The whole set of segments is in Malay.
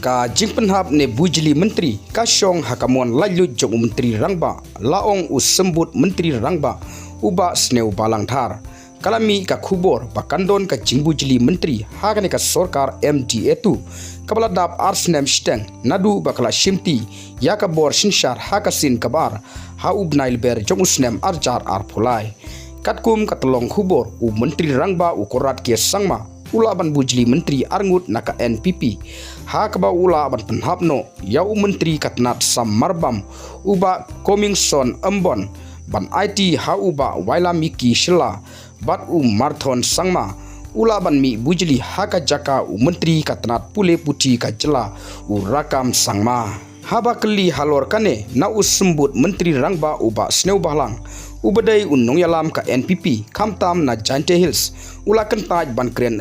Ka jingpenhap ne bujili menteri kasyong hakamon lalu jong menteri rangba laong usembut menteri rangba uba sneu balang thar kalami ka khubor bakandon ka jingbujili menteri hakane ka sorkar MDA tu kabaladap arsnem steng nadu bakala shimti yakabor shinshar hakasin kabar ha ubnail ber jong usnem arjar arpulai katkum katlong khubor u menteri rangba u korat ke sangma ula ban bujili menteri arngut naka NPP ha kaba ula ban penhapno yau menteri katnat samarbam uba komingson ambon ban IT ha uba waila miki shila bat marthon sangma ula ban mi bujili ha ka jaka menteri katnat pule puti ka jela rakam sangma haba keli halor kane na usembut menteri rangba uba sneu bahlang ubadai unong yalam ka NPP kamtam na Jante Hills ula kentaj ban kren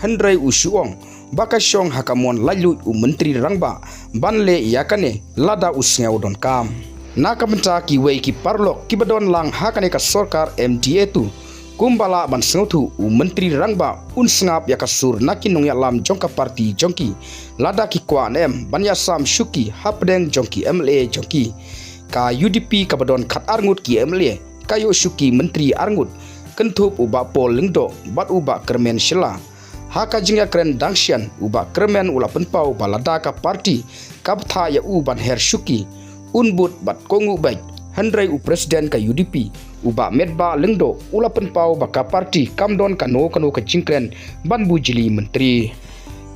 hendrai usuong bakasyong hakamon lalu menteri rangba banle yakane lada usngeu don kam na kamenta ki wei ki parlok ki badon lang hakane ka sorkar MDA tu kumbala ban sengutu menteri rangba unsngap yakasur nakinong yalam jongka parti jongki lada ki kwa nem banyasam syuki hapdeng jongki MLA jongki ka UDP kabadon khat arngut ki MLA kayo syuki menteri arngut kentup uba pol lingdo bat uba kermen shela haka jingya kren dangshian uba kermen ula penpau balada ka parti kaptha ya uban her syuki unbut bat kongu baik hendrai u presiden ka UDP uba medba lingdo ula penpau baka parti kamdon kano ka jingkren ban bujili menteri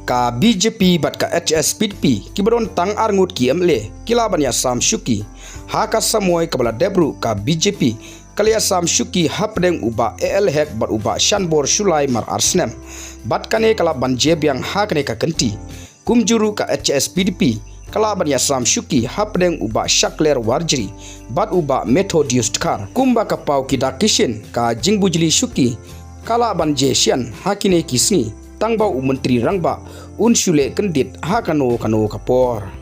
ka BJP bat ka HS PDP kibadon tang arngut ki MLA kilaban ya sam syuki haka samoy kabala debru ka BJP kalia sam syuki hapdeng uba AL hek bat uba shanbor shulai mar arsnem bat kane kala banjeb yang hakne ka kenti kumjuru ka HS PDP kala ban ya sam syuki hapdeng uba shakler warjri bat uba Methodius kar kumba ka pau kidakishin ka jingbujili syuki kala ban jeshian hakine kisni tangbau menteri rangba unshule kendit hakano kapor